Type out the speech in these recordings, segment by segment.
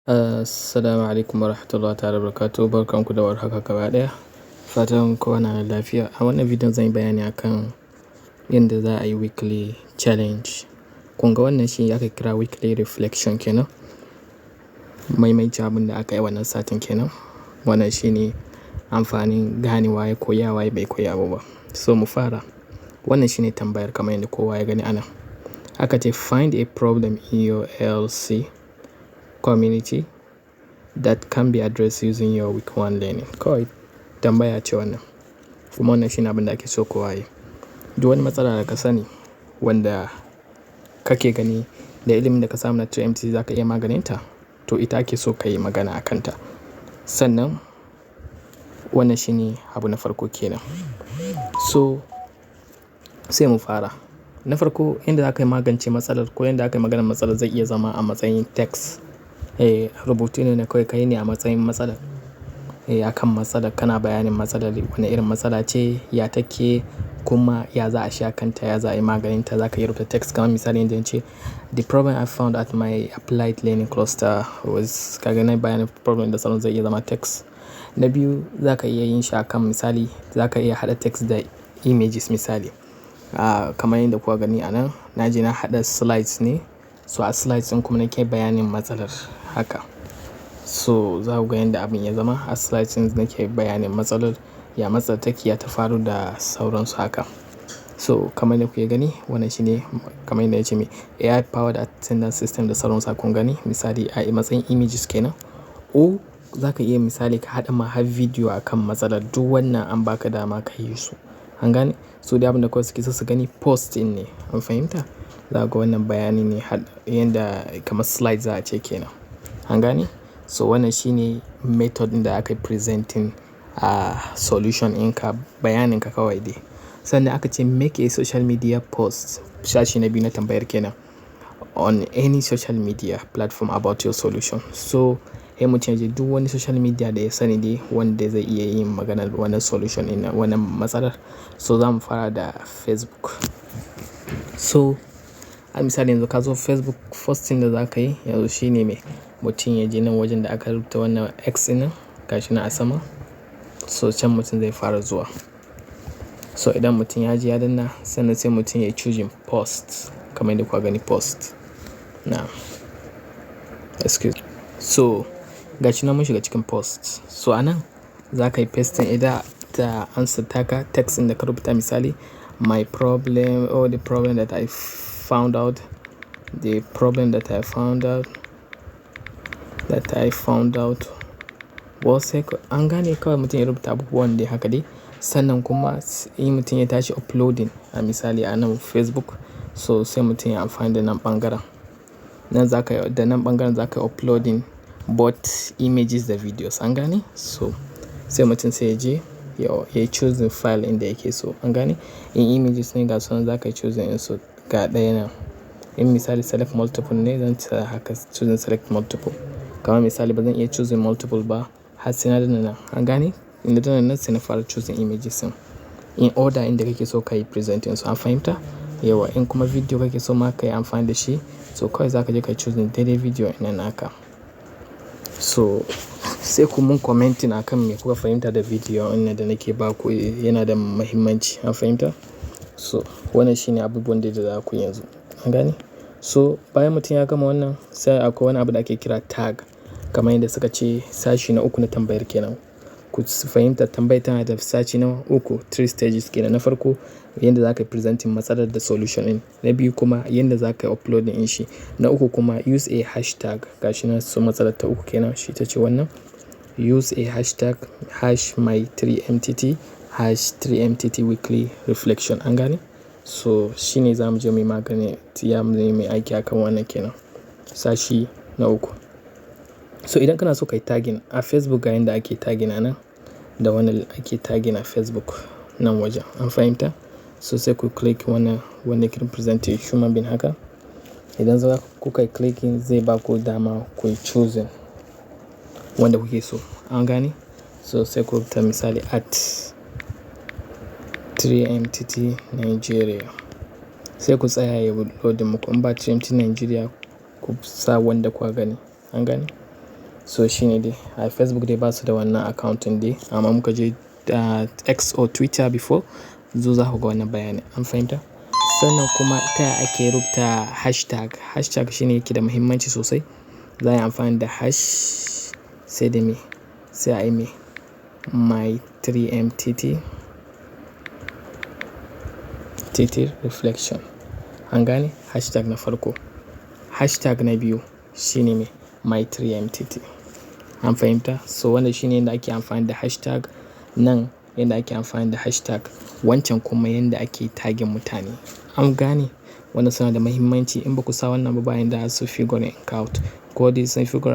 Assalamu alaikum warahmatullahi ta'ala barakatuh. Barkanku da warhaka gaba ɗaya. Fatan kowa na lafiya. A wannan bidiyon zan yi bayani akan yadda za a yi weekly challenge. Kun ga wannan shi aka kira weekly reflection kenan. Maimaita abin da aka yi wannan satin kenan. Wannan shi ne amfanin ganewa ya koya waye bai koya ba. So mu fara. Wannan shi ne tambayar kamar yadda kowa ya gani anan. Aka ce find a problem in your LC community that can be addressed using your week 1 learning. Kawai tambaya ce wannan. Kuma wannan shi ne abin da ake so kowa yi. Duk wani matsala da ka sani wanda kake gani da ilimin da ka samu na 3MT za ka iya maganinta, to ita ake so ka yi magana a kanta. Sannan wannan shi ne abu na farko kenan. So sai mu fara. Na farko inda za ka yi magance matsalar ko yadda aka yi maganar matsalar zai iya zama a matsayin text. Rubutu ne na kawai ka yi ne a matsayin matsalar. Akan matsalar kana bayanin matsalar wane irin matsala ce, ya take, kuma ya za a sha kanta, ya za a yi maganinta. Za ka yi rubuta text kamar misali yadda ce the problem I found at my applied learning cluster was, ka ga na bayanin problem da sauran zai iya zama text. Na biyu za ka iya yin shi akan misali, za ka iya haɗa text da images misali. Kamar yadda kuka gani a nan, na je na haɗa slides ne. So a slides ɗin kuma nake bayanin matsalar haka. So za ku ga yadda abin ya zama. A slides ɗin nake bayanin matsalar, ya matsalar take, ya ta faru da sauransu haka. So kamar yadda kuke gani wannan shi ne kamar yadda ya ce mai AI powered attendance system da sauransu kun gani. Misali a matsayin images kenan. O za ka iya misali ka haɗa ma har video akan matsalar. Duk wannan an baka dama ka yi su. An gane? So dai abin da kawai suke so su gani post ɗin ne. An fahimta? Za ga wannan bayani ne yadda kamar slides za a ce kenan. An gane? So wannan shi ne method ɗin da aka yi presenting solution ɗinka, bayaninka kawai dai. Sannan aka ce make a social media post. Shashi na biyu na tambayar kenan. On any social media platform about your solution. So mutum ya je duk wani social media da ya sani dai wanda zai iya yin maganar wannan solution ɗin wannan matsalar. So za mu fara da Facebook. So a misali yanzu ka zo Facebook, first thing da za ka yi yanzu shi ne mai mutum ya je nan wajen da aka rubuta wannan X ɗin gashi na a sama. So can mutum zai fara zuwa. So idan mutum ya je ya danna, sannan sai mutum ya yi choosing post kamar yadda kuka gani post. Now, excuse me. So gashi na mun shiga cikin post. So anan za ka yi pasting idan da answer taka text ɗin da ka rubuta misali my problem or the problem that I found out, the problem that I found out was an gane kawai mutum ya rubuta abubuwan dai haka dai. Sannan kuma in mutum ya tashi uploading a misali a nan Facebook, so sai mutum ya amfani da nan ɓangaren. Nan za ka yi da nan ɓangaren za ka yi uploading both images da videos. An gane? So sai mutum sai ya je ya yi choosing file inda yake so. An gane? In images ne ga sunan za ka yi choosing in so ga ɗaya nan. In misali select multiple ne zan ta haka choosing select multiple. Kamar misali ba zan iya choosing multiple ba har sai na danna nan. An gane? Inda danna nan sai na fara choosing images ɗin. In order inda kake so ka yi presenting su. An fahimta? Yawa in kuma video kake so ma ka yi amfani da shi, so kawai za ka je ka yi choosing daidai video ɗin nan haka. So sai ku mun commenting akan me kuka fahimta da video ɗin da nake ba ku, yana da muhimmanci. An fahimta? So wannan shi ne abubuwan da za ku yanzu. An gane? So bayan mutum ya gama wannan sai akwai wani abu da ake kira tag. Kamar yadda suka ce sashi na uku na tambayar kenan. Ku fahimta tambayar tana da sashi na uku, 3 stages kenan. Na farko yadda za ka yi presenting matsalar da solution ɗin. Na biyu kuma yadda za ka yi uploading ɗin shi. Na uku kuma use a hashtag. Gashi na so matsalar ta uku kenan shi ta ce wannan. Use a hashtag #my3mtt #3mtt weekly reflection. An gane? So shi ne za mu je mu yi magani ya mu yi aiki akan wannan kenan. Sashi na uku. So idan kana so ka yi tagging a Facebook ga yadda ake tagging a nan da wannan ake tagging a Facebook nan wajen. An fahimta? So sai ku click wannan wanda ke representing human being haka. Idan za ku kai clicking zai ba ku dama ku yi choosing wanda kuke so. An gane? So sai ku rubuta misali at 3MTT Nigeria. Sai ku tsaya ya load muku. In ba 3MTT Nigeria ku sa wanda kuka gani. An gane? So shine dai a Facebook dai ba su da wannan accountin dai, amma muka je X or Twitter before za ku ga wannan bayani, an fahimta. Sannan kuma ta yaya ake rubuta hashtag shine yake da muhimmanci sosai. Za a yi amfani da hash sai da me, sai a yi me my 3mtt reflection, an gane. Hashtag na farko. Hashtag na biyu shine me my 3mtt, an fahimta. So wannan shine yadda ake amfani da hashtag nan, yadda ake amfani da hashtag wancan kuma yadda ake tagin mutane, an gane. Wannan suna da muhimmanci. In ba ku sa wannan ba bayan da su figure it out, ko dai sun figure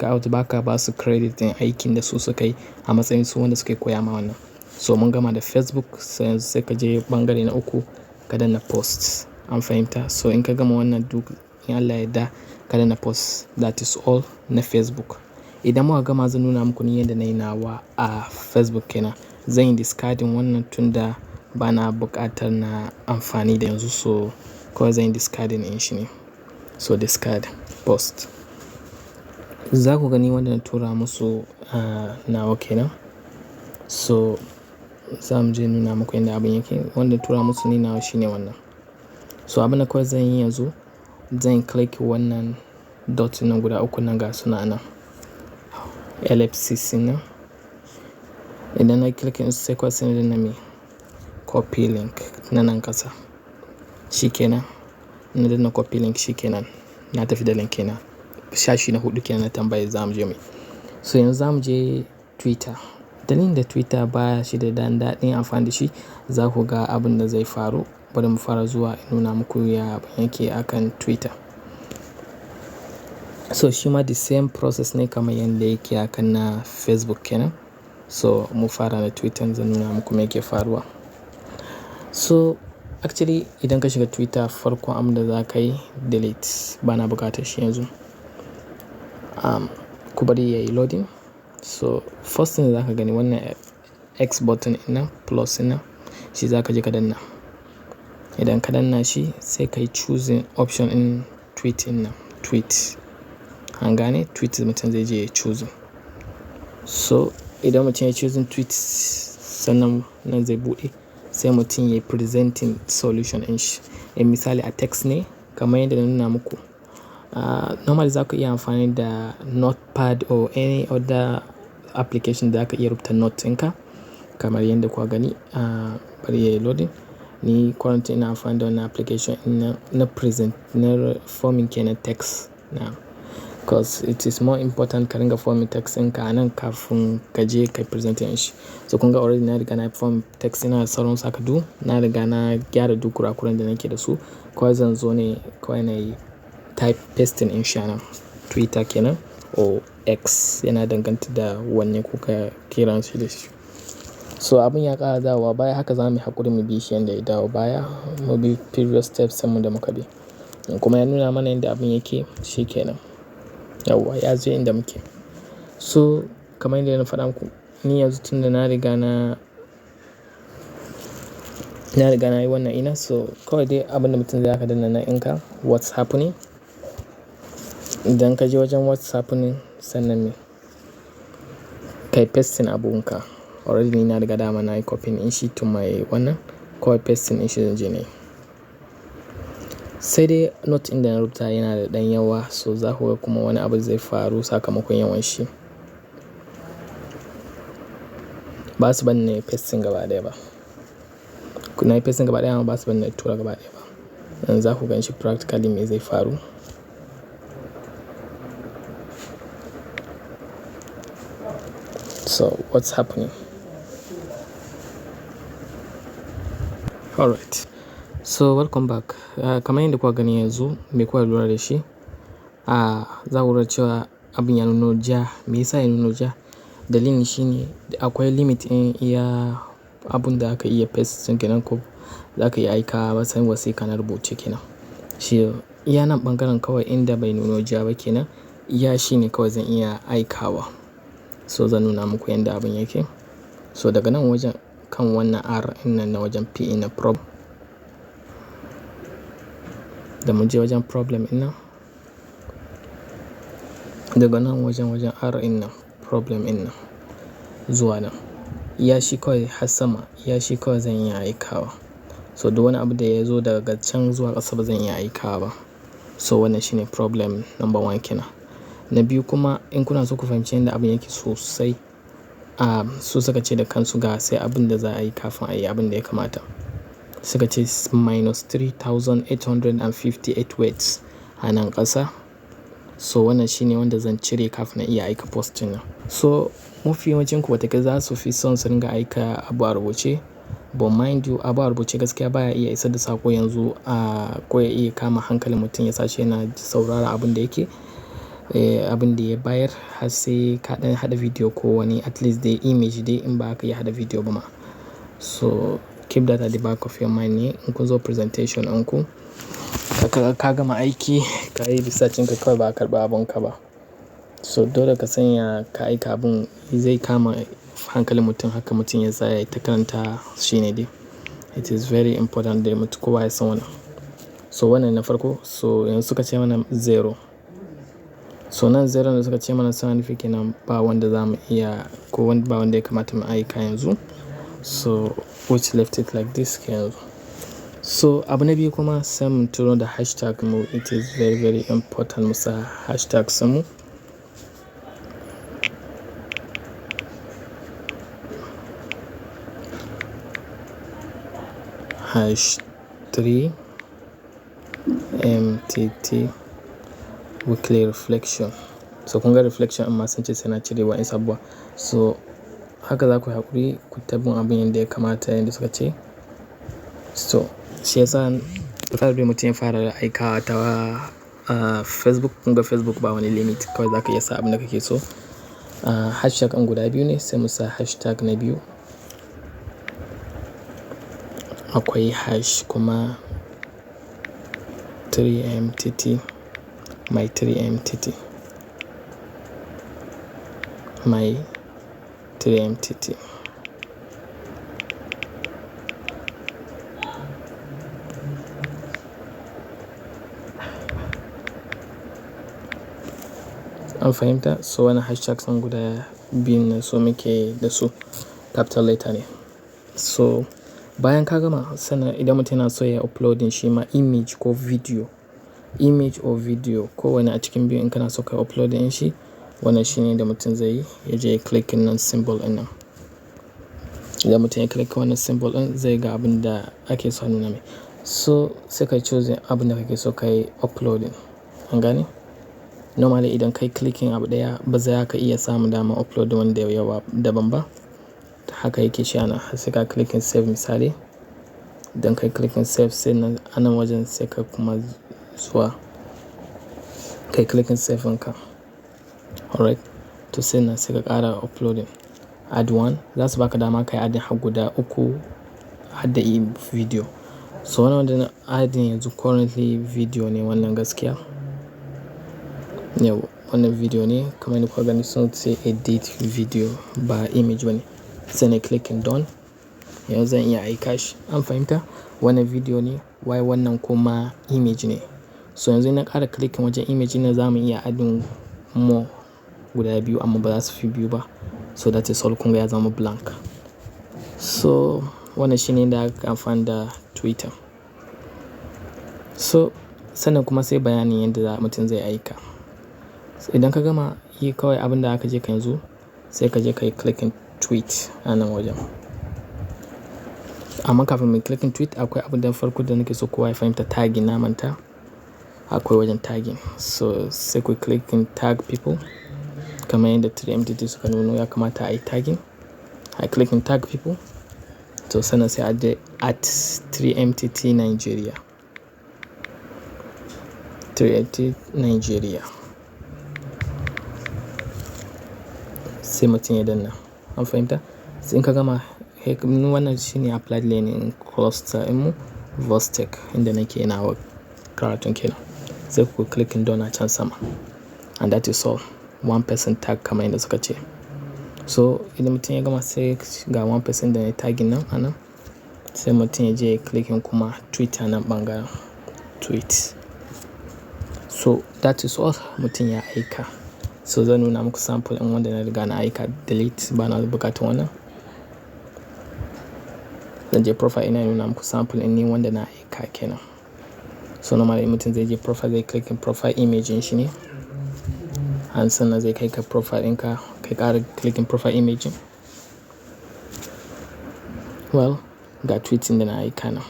out baka ba su credit din aikin da su suka yi a matsayin su wanda suka koya ma wannan. So mun gama da Facebook, sai ka je bangare na uku ka danna post, an fahimta. So in ka gama wannan duk in Allah ya yarda ka danna post, that is all na Facebook. Idan muka gama zan nuna muku ni yadda na yi nawa a Facebook kenan. Zan yi discarding wannan tunda ba na buƙatar na amfani da yanzu, so kawai zan yi discarding in shi ne. So discard post. Za ku gani wanda na tura musu nawa kenan. So za mu je nuna muku yadda abin yake. Wanda tura musu ni nawa shine wannan. So abin da kawai zan yi yanzu, zan click wannan dot nan guda uku nan ga suna nan, ellipsis nan. Idan na click sai kawai sai na danna me copy link na nan kasa, shikenan. Na danna copy link shikenan, na tafi da link kenan. Shashi na 4 kenan na tambaye za mu je mai. So yanzu za mu je Twitter. Dalilin da Twitter baya shi da daɗin amfani da shi, za ku ga abin da zai faru. Bari mu fara zuwa in nuna muku ya yake akan Twitter. So shi ma the same process ne kamar yadda yake akan na Facebook kenan. So mu fara na Twitter, zan nuna muku me yake faruwa. So actually idan ka shiga Twitter, farkon abin da za ka yi delete, ba na buƙatar shi yanzu. Ku bari yayi loading. So first thing za ka gani wannan X button ina plus ina, shi za ka je ka danna. Idan ka danna shi sai ka yi choosing option in tweet ina, tweet, an gane. Tweet mutum zai je ya choosing. So idan mutum ya choosing tweet, sannan nan zai buɗe, sai mutum ya yi presenting solution in shi. Misali a text ne kamar yadda na nuna muku. Normally za ku iya amfani da notepad or any other application da aka iya rubuta note ɗinka kamar yadda kuka gani. Bari yayi loading. Ni currently ina amfani da wannan application na present, na forming kenan text na, because it is more important ka ringa forming text ɗinka a nan kafin ka je ka presenting shi. So kun ga already na riga na form text ina sauran sakadu, na riga na gyara duk kurakuran da nake da su. Kawai zan zo ne kawai na yi type pasting in shi nan Twitter kenan or X, yana danganta da wanne kuka kiran shi da shi. So abin ya ƙara dawowa baya, haka za mu yi haƙuri mu bi shi yanda ya dawo baya, mu bi previous steps mu da muka bi. Kuma ya nuna mana yadda abin yake, shi kenan. Yauwa ya zo inda muke. So kamar yadda na faɗa muku, ni yanzu tunda na riga na yi wannan ina. So kawai dai abin da mutum zai haka danna na inka what's happening. Idan ka je wajen what's happening, sannan me kai pasting abunka. Already ni na riga dama na yi copying in shi to my wannan, kawai pasting in shi zan je ne. Sai dai note inda na rubuta yana da ɗan yawa, so za ku ga kuma wani abu zai faru sakamakon yawan shi. Ba su bani na yi pasting gaba ɗaya ba. Na yi pasting gaba ɗaya amma ba su bani na yi tura gaba ɗaya ba. Yanzu za ku gan shi practically me zai faru. So what's happening? Alright. So welcome back. Kamar yadda kuka gani yanzu, me kuka lura da shi? Za ku lura cewa abin ya nuno ja. Me yasa ya nuno ja? Dalilin shi ne akwai limit in iya abun da aka iya paste kenan, ko za ka iya aika wasan wasiƙa na rubuce kenan. Shi iya nan ɓangaren kawai inda bai nuno ja ba kenan, iya shi ne kawai zan iya aikawa. So zan nuna muku yadda abin yake. So daga nan wajen kan wannan R nan na wajen P ina problem. Da mun je wajen problem ina, daga nan wajen R in nan problem in nan zuwa nan iya shi kawai har sama iya shi kawai zan iya aikawa. So duk wani abu da ya zo daga can zuwa ƙasa ba zan iya aikawa ba. So wannan shine problem number 1 kenan. Na biyu kuma in kuna so ku fahimci yadda abin yake sosai, su suka ce da kansu ga sai abin da za a yi kafin a yi abin da ya kamata. Suka ce minus 3,858 words a nan ƙasa. So wannan shine wanda zan cire kafin na iya aika post nan. So mafi yawancin ku wataƙila za su fi son su ringa aika abu a rubuce. But mind you, abu a rubuce gaskiya baya iya isar da sako yanzu ko ya iya kama hankalin mutum ya sace yana saurara abin da yake abin da ya bayar har sai ka ɗan haɗa video ko wani at least dai image dai in ba ka iya haɗa video ba ma. So keep that at the back of your mind ne in kun zo presentation ɗinku ka gama aiki ka yi researching ka kawai ba a karɓa abunka ba. So dole ka sanya ka aika abun zai kama hankalin mutum haka mutum ya tsaya ta karanta shi ne dai. It is very important dai mutum kowa ya san wannan. So wannan na farko. So yanzu suka ce mana 0. So nan 0 da suka ce mana suna nufi kenan ba wanda za mu iya ko ba wanda ya kamata mu aika yanzu. So which left it like this yanzu. So abu na biyu kuma sai mu turo da hashtag mu. It is very very important mu sa hashtag mu. #3MTT weekly reflection. So kun ga reflection amma sun ce sai na cire wa'in sabuwa. So haka za ku haƙuri ku tabbin abin yadda ya kamata yadda suka ce. So shi yasa da fara mutum ya fara aika ta Facebook. Kun ga Facebook ba wani limit kawai za ka iya sa abin da kake so. Hashtag an guda biyu ne sai mu sa hashtag na biyu. Akwai hash kuma 3MTT my 3MTT my 3MTT. An fahimta? So wani hashtag sun guda biyun ne so muke da su capital letter ne. So bayan ka gama sannan idan mutum yana so ya uploading shi ma image or video ko wani a cikin biyu in kana so ka uploading shi wannan shine da mutum zai yi ya je click nan symbol ɗin nan. Idan mutum ya click wannan symbol ɗin zai ga abin da ake so nuna mai. So sai ka choose abin da kake so ka yi uploading. An gane? Normally idan kai clicking abu ɗaya ba za ka iya samun dama upload wanda yawa daban ba. Haka yake shi ana sai ka clicking save misali. Idan kai clicking save sai nan anan wajen sai ka kuma zuwa kai clicking save ɗinka. Alright? To sai nan sai ka ƙara uploading. Add one za su baka dama kai adding har guda 3 hadda video. So wannan wanda na adding yanzu currently video ne wannan gaskiya. Yau wannan video ne kamar yadda kuka gani sun ce edit video ba image bane. Sai na clicking done. Yanzu zan iya aika shi. An fahimta? Wannan video ne wai wannan kuma image ne. So yanzu na ƙara clicking wajen image ne za mu iya adding more guda biyu amma ba za su fi biyu ba. So that is all kun ga ya zama blank. So wannan shine da aka amfani da Twitter. So sannan kuma sai bayanin yadda mutum zai aika. Idan ka gama yi kawai abin da aka je ka yanzu sai ka je ka yi clicking tweet a nan wajen. Amma kafin mai clicking tweet akwai abin da farko da nake so kowa ya fahimta tagging na manta. Akwai wajen tagging. So sai ku clicking tag people kamar yadda 3MTT suka nuno ya kamata a yi tagging. I clicking tag people. To sannan sai a je at 3MTT Nigeria. 3MTT Nigeria. Sai mutum ya danna. An fahimta? Sai in ka gama wannan shine applied learning cluster mu Vostek inda nake nawa karatun kenan. Sai ku clicking done a can sama. And that is all. One person tag kamar yadda suka ce. So idan mutum ya gama sai ga one person da ya tagging nan anan. Sai mutum ya je clicking kuma Twitter nan ɓangaren tweet. So that is all mutum ya aika. So zan nuna muku sample in wanda na riga na aika delete ba na buƙatar wannan. Zan je profile ina nuna muku sample in ni wanda na aika kenan. So normally mutum zai je profile zai clicking profile image shi ne. And sannan zai kai ka profile ɗinka kai ƙara clicking profile image. Well, ga tweeting da na aika nan.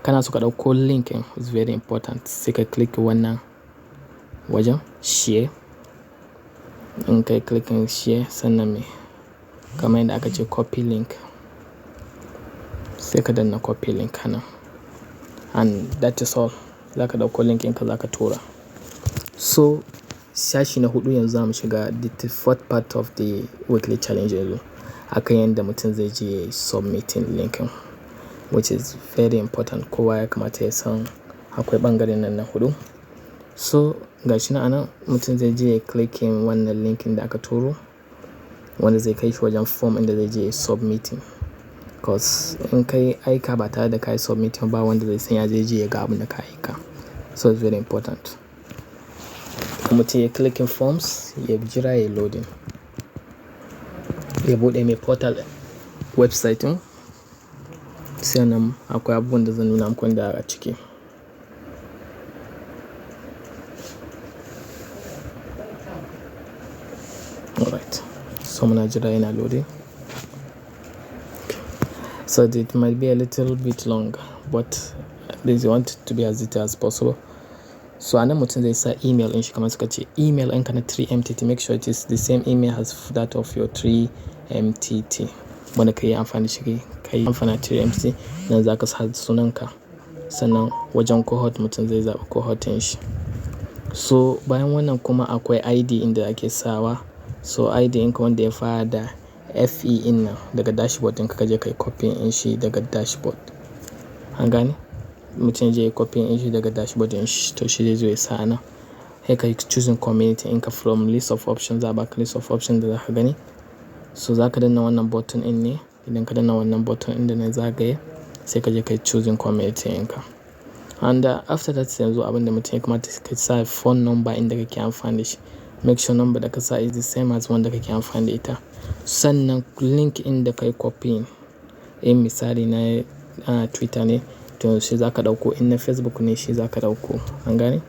Kana so ka ɗauko linkin is very important. Sai ka click wannan wajen share. In kai clicking share sannan me kamar yadda aka ce copy link. Sai ka danna copy link nan. And that is all. Za ka ɗauko link ɗinka za ka tura. So sashi na hudu yanzu za mu shiga the fourth part of the weekly challenge yanzu. Akan yadda mutum zai je submitting linkin, which is very important. Kowa ya kamata ya san akwai ɓangaren nan na hudu. So ga shi na anan mutum zai je clicking wannan linkin da aka turo wanda zai kai shi wajen form inda zai je submitting. Because in kai aika ba tare da kai submitting ba wanda zai san ya je ya ga abin da ka aika. So it's very important. Mutum ya clicking forms ya jira ya loading. Ya buɗe mai portal website ɗin. Sai nan akwai abubuwan da zan nuna muku da a ciki. Alright. So muna jira yana loading. So it might be a little bit long, but they want it to be as detailed as possible. So anan mutum zai sa email in shi kamar suka ce email ɗinka na 3MTT. Make sure it is the same email as that of your 3MTT. Wanda ka yi amfani shi ka yi amfani da 3MTT nan za ka sa sunanka. Sannan wajen cohort mutum zai zaɓi cohort ɗin shi. So bayan wannan kuma akwai ID inda ake sawa. So ID ɗinka wanda ya fara da FE in nan daga dashboard ɗinka ka je ka yi copy in shi daga dashboard. An gane? Mutum je copy in shi daga dashboard ɗin shi to shi zai zo ya sa nan. Sai ka yi choosing community ɗinka from list of options. Za ba ka list of options da za ka gani. So za ka danna wannan button ɗin ne. Idan ka danna wannan button ɗin da na zagaye sai ka je ka yi choosing community ɗinka. And after that yanzu abinda mutum ya kamata ka sa phone number inda kake amfani da shi. Make sure number da ka sa is the same as wanda kake amfani da ita. Sannan link inda ka yi copying. In misali na Twitter ne to shi za ka ɗauko. In na Facebook ne shi za ka ɗauko. An gane?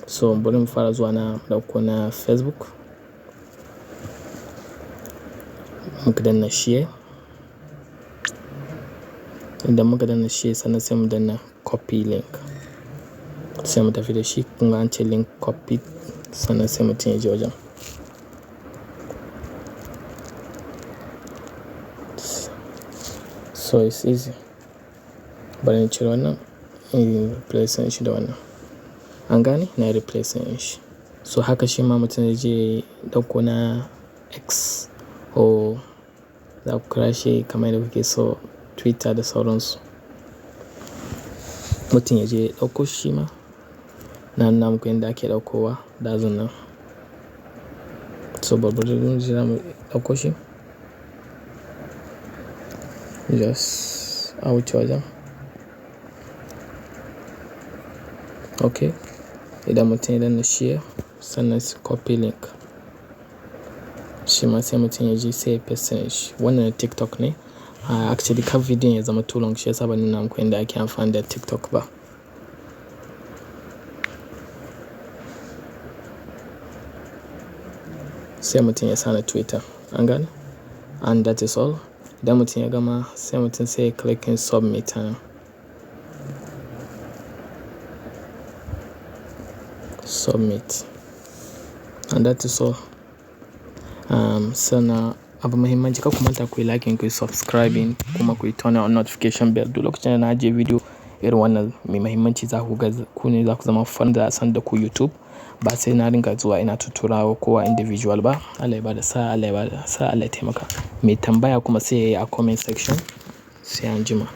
So bari mu fara zuwa na ɗauko na Facebook. Muka danna share. Idan muka danna share sannan sai mu danna copy link. Sai mu tafi da shi kun ga an ce link copy sannan sai mutum ya je wajen. So it's easy. Bari in cire wannan in replace shi da wannan. An gane? Na replace shi. So haka shi ma mutum zai je ɗauko na X ko za ku kira shi kamar yadda kuke so Twitter da sauransu. Mutum ya je ɗauko shi ma. Na nuna muku yadda ake ɗaukowa dazun nan. So bari mu jira mu ɗauko shi. Just a wuce wajen. Okay. Idan mutum ya danna share sannan su copy link. Shi ma sai mutum ya je sai ya paste shi. Wannan TikTok ne. Actually kan bidiyon ya zama too long shi yasa ban nuna muku yadda ake amfani da TikTok ba. Sai mutum ya sa na Twitter. An gane? And that is all. Idan mutum ya gama sai mutum sai ya click in submit nan. Submit. And that is all. Sannan abu muhimmanci ka kuma ta ku yi liking ku yi subscribing kuma ku yi turn on notification bell duk lokacin da na je video irin wannan mai muhimmanci za ku ga ku ne za ku zama fan da san da ku YouTube ba sai na ringa zuwa ina tuturawa kowa individual ba. Allah ya bada sa'a, Allah ya bada sa'a, Allah ya taimaka. Mai tambaya kuma sai ya yi a comment section. Sai anjima.